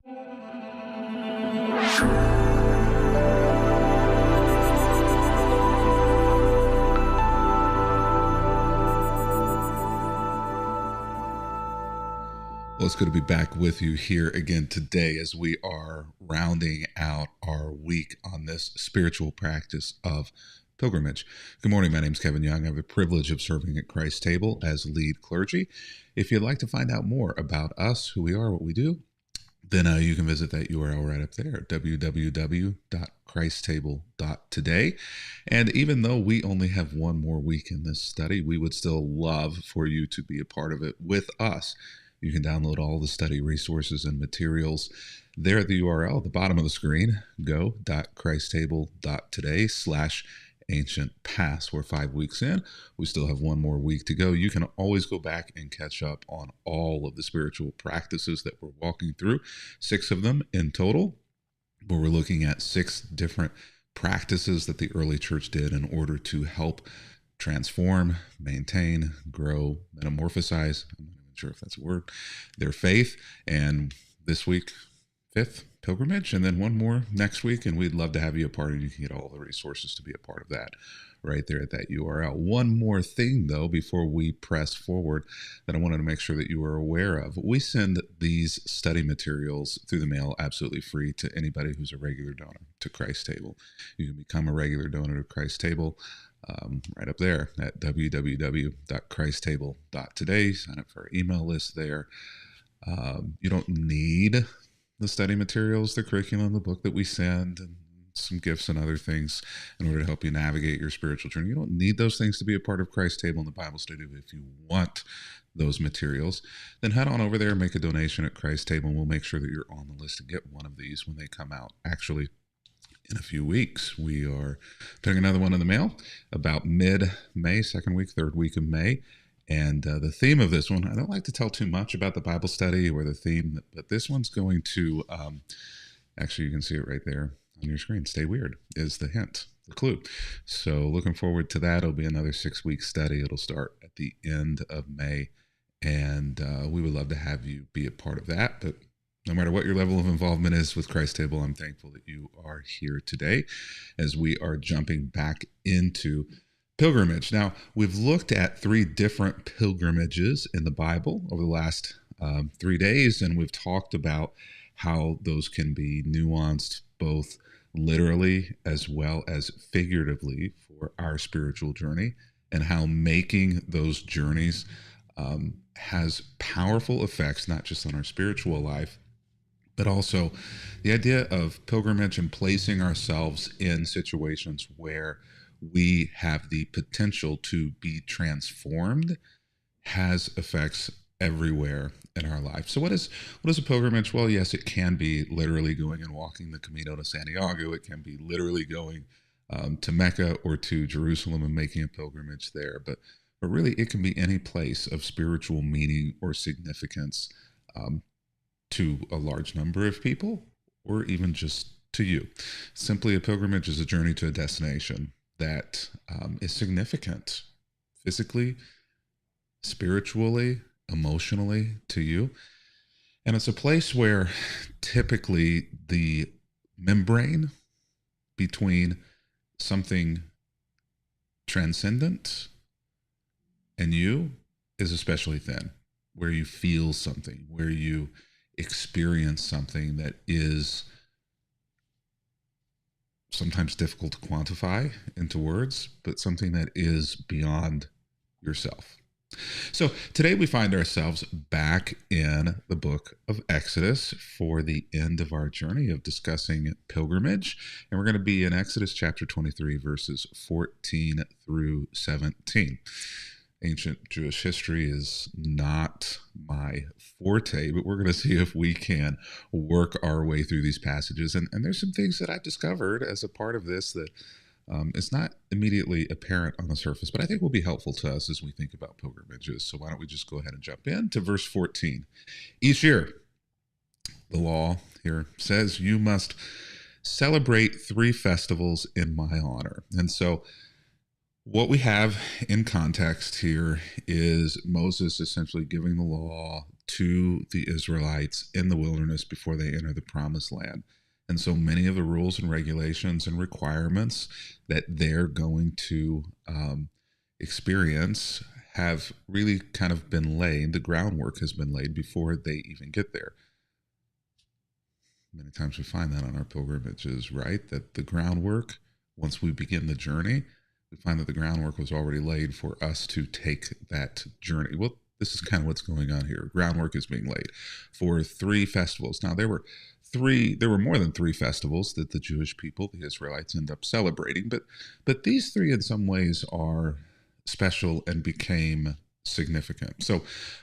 Well, it's good to be back with you here again today as we are rounding out our week on this spiritual practice of pilgrimage. Good morning. My name is Kevin Young. I have the privilege of serving at Christ's Table as lead clergy. If you'd like to find out more about us, who we are, what we do, then you can visit that URL right up there, www.christstable.today. And even though we only have one more week in this study, we would still love for you to be a part of it with us. You can download all the study resources and materials there at the URL at the bottom of the screen, go.christstable.today/ancientpaths. We're 5 weeks in. We still have one more week to go. You can always go back and catch up on all of the spiritual practices that we're walking through, 6 of them in total, where we're looking at 6 different practices that the early church did in order to help transform, maintain, grow, metamorphosize, I'm not even sure if that's a word, their faith. And this week, 5th, pilgrimage, and then one more next week, and we'd love to have you a part, and you can get all the resources to be a part of that right there at that URL. One more thing, though, before we press forward that I wanted to make sure that you were aware of. We send these study materials through the mail absolutely free to anybody who's a regular donor to Christ's Table. You can become a regular donor to Christ's Table right up there at www.christstable.today. Sign up for our email list there. You don't need the study materials, the curriculum, the book that we send, and some gifts and other things in order to help you navigate your spiritual journey. You don't need those things to be a part of Christ's Table and the Bible study. But if you want those materials, then head on over there and make a donation at Christ's Table, and we'll make sure that you're on the list to get one of these when they come out. Actually, in a few weeks, we are putting another one in the mail about mid-May, 2nd week, 3rd week of May. And the theme of this one, I don't like to tell too much about the Bible study or the theme, but this one's going to, actually, you can see it right there on your screen. Stay weird is the hint, the clue. So looking forward to that. It'll be another 6-week study. It'll start at the end of May. And we would love to have you be a part of that. But no matter what your level of involvement is with Christ's Table, I'm thankful that you are here today as we are jumping back into pilgrimage. Now, we've looked at 3 different pilgrimages in the Bible over the last 3 days, and we've talked about how those can be nuanced both literally as well as figuratively for our spiritual journey, and how making those journeys has powerful effects, not just on our spiritual life, but also the idea of pilgrimage and placing ourselves in situations where we have the potential to be transformed has effects everywhere in our life. So what is a pilgrimage? Well, yes, it can be literally going and walking the Camino to Santiago. It can be literally going to Mecca or to Jerusalem and making a pilgrimage there. But really, it can be any place of spiritual meaning or significance to a large number of people, or even just to you. Simply, a pilgrimage is a journey to a destination that is significant physically, spiritually, emotionally to you. And it's a place where typically the membrane between something transcendent and you is especially thin, where you feel something, where you experience something that is sometimes difficult to quantify into words, but something that is beyond yourself. So today we find ourselves back in the book of Exodus for the end of our journey of discussing pilgrimage. And we're going to be in Exodus chapter 23, verses 14 through 17. Ancient Jewish history is not my forte, but we're going to see if we can work our way through these passages. And there's some things that I've discovered as a part of this that is not immediately apparent on the surface, but I think will be helpful to us as we think about pilgrimages. So why don't we just go ahead and jump in to verse 14. Each year, the law here says you must celebrate 3 festivals in my honor. And so what we have in context here is Moses essentially giving the law to the Israelites in the wilderness before they enter the promised land. And so many of the rules and regulations and requirements that they're going to experience have really kind of been laid. The groundwork has been laid before they even get there. Many times we find that on our pilgrimages, right? That the groundwork, once we begin the journey, we find that the groundwork was already laid for us to take that journey. Well, this is kind of what's going on here. Groundwork is being laid for 3 festivals. Now, there were more than 3 festivals that the Jewish people, the Israelites, end up celebrating, but these 3 in some ways are special and became significant. So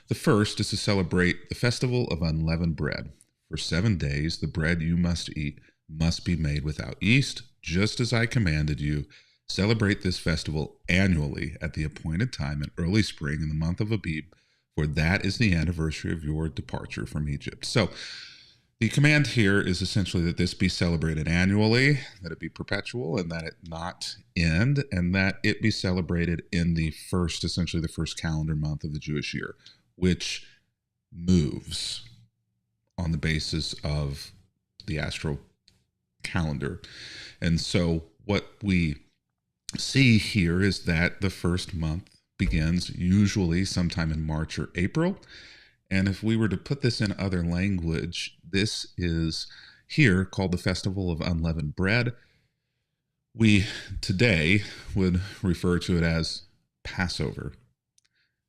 the first is to celebrate the festival of unleavened bread. For 7 days, the bread you must eat must be made without yeast, just as I commanded you. Celebrate this festival annually at the appointed time in early spring in the month of Abib, for that is the anniversary of your departure from Egypt. So the command here is essentially that this be celebrated annually, that it be perpetual, and that it not end, and that it be celebrated in essentially the first calendar month of the Jewish year, which moves on the basis of the astral calendar. And so what we see here is that the first month begins usually sometime in March or April. And if we were to put this in other language, this is here called the Festival of Unleavened Bread. We today would refer to it as Passover.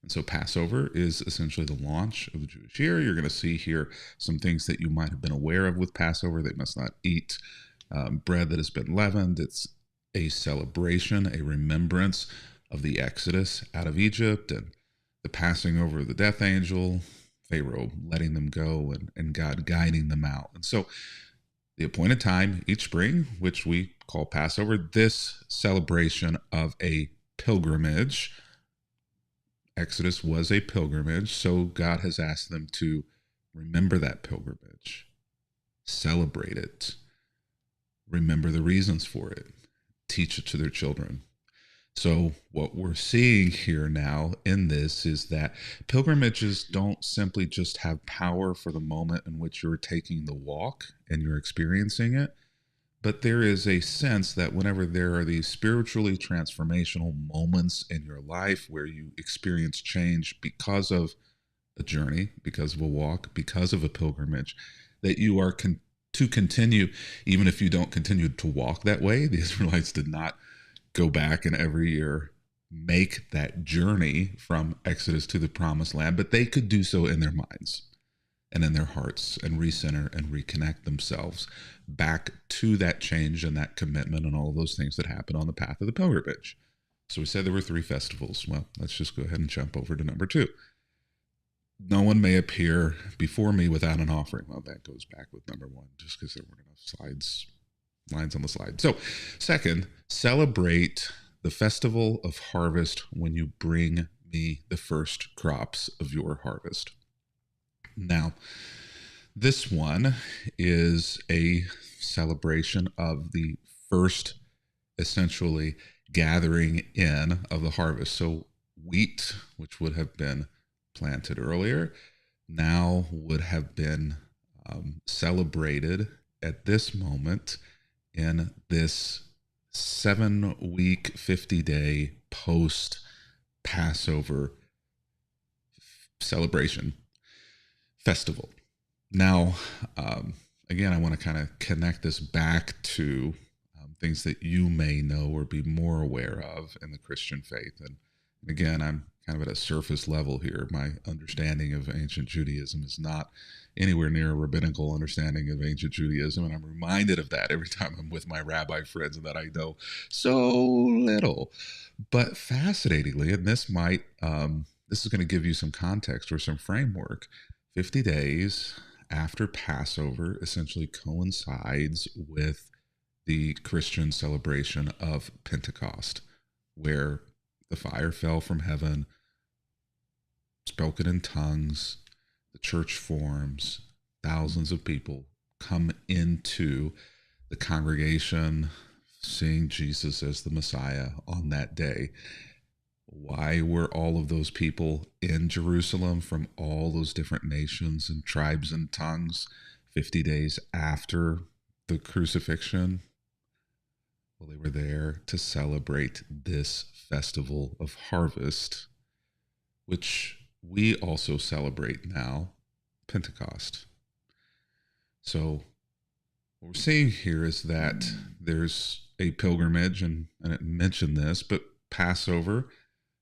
And so Passover is essentially the launch of the Jewish year. You're going to see here some things that you might have been aware of with Passover. They must not eat bread that has been leavened. It's a celebration, a remembrance of the Exodus out of Egypt and the passing over of the death angel, Pharaoh letting them go, and God guiding them out. And so the appointed time each spring, which we call Passover, this celebration of a pilgrimage. Exodus was a pilgrimage, so God has asked them to remember that pilgrimage, celebrate it, remember the reasons for it, teach it to their children. So what we're seeing here now in this is that pilgrimages don't simply just have power for the moment in which you're taking the walk and you're experiencing it, but there is a sense that whenever there are these spiritually transformational moments in your life where you experience change because of a journey, because of a walk, because of a pilgrimage, that you are to continue, even if you don't continue to walk that way. The Israelites did not go back and every year make that journey from Exodus to the promised land, but they could do so in their minds and in their hearts and recenter and reconnect themselves back to that change and that commitment and all of those things that happen on the path of the pilgrimage. So we said there were 3 festivals. Well, let's just go ahead and jump over to number 2. No one may appear before me without an offering. Well, that goes back with number 1, just because there weren't enough lines on the slide. So second, celebrate the festival of harvest when you bring me the first crops of your harvest. Now, this one is a celebration of the first, essentially, gathering in of the harvest. So wheat, which would have been planted earlier, now would have been celebrated at this moment in this 7-week, 50-day post-Passover celebration festival. Now, again, I want to kind of connect this back to things that you may know or be more aware of in the Christian faith. And again, I'm kind of at a surface level here. My understanding of ancient Judaism is not anywhere near a rabbinical understanding of ancient Judaism. And I'm reminded of that every time I'm with my rabbi friends and that I know so little. But fascinatingly, and this is going to give you some context or some framework, 50 days after Passover essentially coincides with the Christian celebration of Pentecost, where the fire fell from heaven, spoken in tongues, the church forms, thousands of people come into the congregation seeing Jesus as the Messiah on that day. Why were all of those people in Jerusalem from all those different nations and tribes and tongues 50 days after the crucifixion? Well, they were there to celebrate this festival of harvest, which we also celebrate now, Pentecost. So what we're seeing here is that there's a pilgrimage, and it mentioned this, but Passover,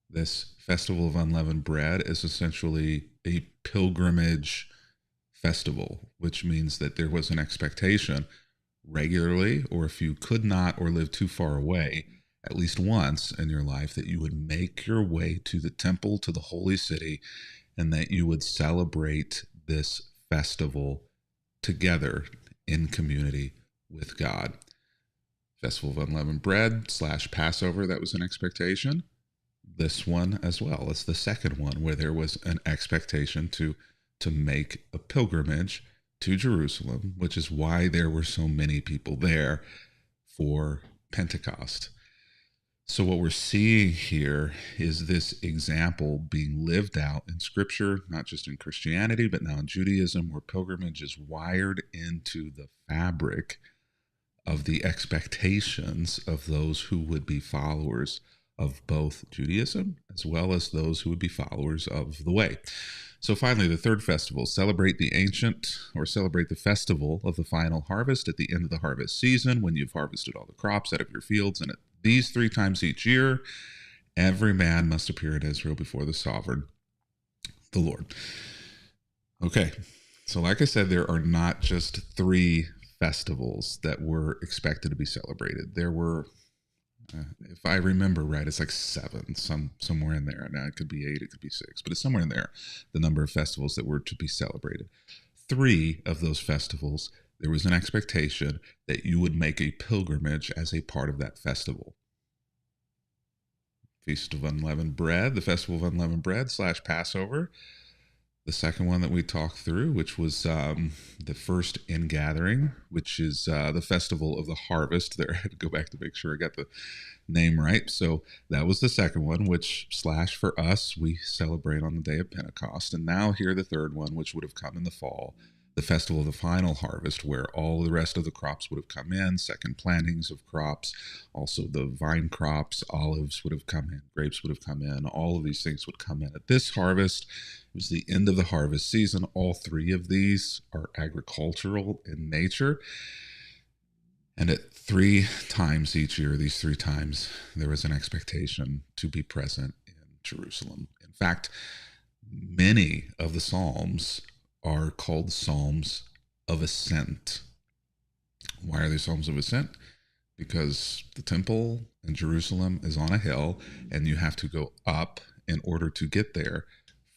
this festival of unleavened bread, is essentially a pilgrimage festival, which means that there was an expectation regularly, or if you could not or live too far away, at least once in your life, that you would make your way to the temple, to the holy city, and that you would celebrate this festival together in community with God. Festival of unleavened bread / Passover, that was an expectation. This one as well. It's the second one where there was an expectation to make a pilgrimage to Jerusalem, which is why there were so many people there for Pentecost. So what we're seeing here is this example being lived out in Scripture, not just in Christianity, but now in Judaism, where pilgrimage is wired into the fabric of the expectations of those who would be followers of both Judaism as well as those who would be followers of the way. So finally, the third festival, celebrate the festival of the final harvest at the end of the harvest season, when you've harvested all the crops out of your fields. And at these 3 times each year, every man must appear in Israel before the sovereign, the Lord. Okay, so like I said, there are not just 3 festivals that were expected to be celebrated. There were, if I remember right, it's like 7, somewhere in there. Now it could be 8, it could be 6, but it's somewhere in there, the number of festivals that were to be celebrated. 3 of those festivals, there was an expectation that you would make a pilgrimage as a part of that festival. Feast of Unleavened Bread, the Festival of Unleavened Bread / Passover. The second one that we talked through, which was the first ingathering, which is the Festival of the Harvest. There, I had to go back to make sure I got the name right. So that was the second one, which / for us, we celebrate on the day of Pentecost. And now here the third one, which would have come in the fall, the Festival of the Final Harvest, where all the rest of the crops would have come in, second plantings of crops, also the vine crops, olives would have come in, grapes would have come in, all of these things would come in. At this harvest, it was the end of the harvest season. All 3 of these are agricultural in nature. And at 3 times each year, these 3 times, there was an expectation to be present in Jerusalem. In fact, many of the Psalms are called Psalms of Ascent. Why are they Psalms of Ascent? Because the temple in Jerusalem is on a hill, and you have to go up in order to get there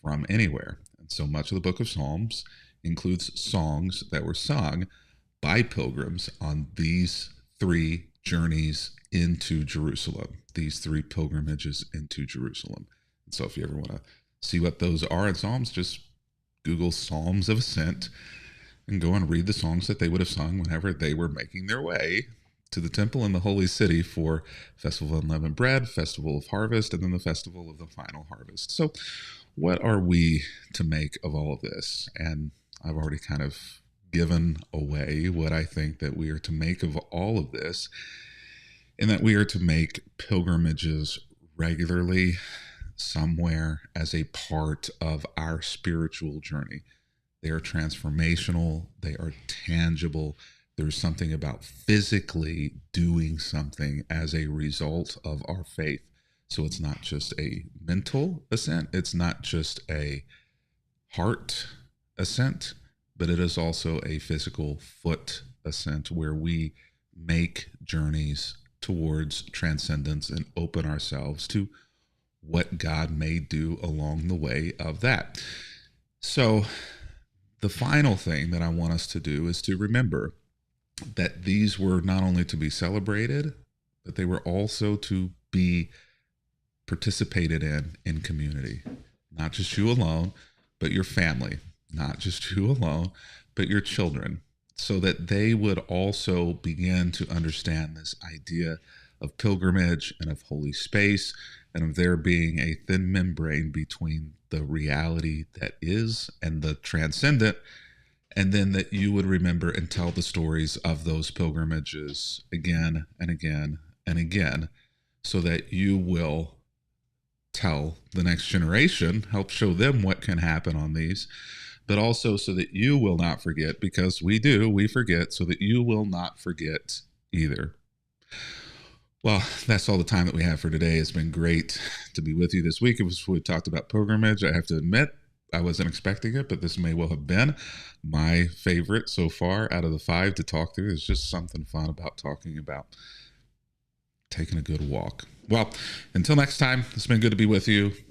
from anywhere. And so much of the book of Psalms includes songs that were sung by pilgrims on these 3 journeys into Jerusalem, these 3 pilgrimages into Jerusalem. And so if you ever want to see what those are in Psalms, just Google Psalms of Ascent and go and read the songs that they would have sung whenever they were making their way to the temple in the holy city for Festival of Unleavened Bread, Festival of Harvest, and then the Festival of the Final Harvest. So what are we to make of all of this? And I've already kind of given away what I think that we are to make of all of this, in that we are to make pilgrimages regularly somewhere as a part of our spiritual journey. They are transformational. They are tangible. There's something about physically doing something as a result of our faith. So it's not just a mental ascent. It's not just a heart ascent, but it is also a physical foot ascent where we make journeys towards transcendence and open ourselves to what God may do along the way of that. So the final thing that I want us to do is to remember that these were not only to be celebrated, but they were also to be participated in community. Not just you alone, but your family. Not just you alone, but your children, so that they would also begin to understand this idea of pilgrimage and of holy space, and of there being a thin membrane between the reality that is and the transcendent, and then that you would remember and tell the stories of those pilgrimages again and again and again, so that you will tell the next generation, help show them what can happen on these, but also so that you will not forget, because we forget, so that you will not forget either. Well, that's all the time that we have for today. It's been great to be with you this week. We talked about pilgrimage. I have to admit, I wasn't expecting it, but this may well have been my favorite so far out of the 5 to talk through. There's just something fun about talking about taking a good walk. Well, until next time, it's been good to be with you.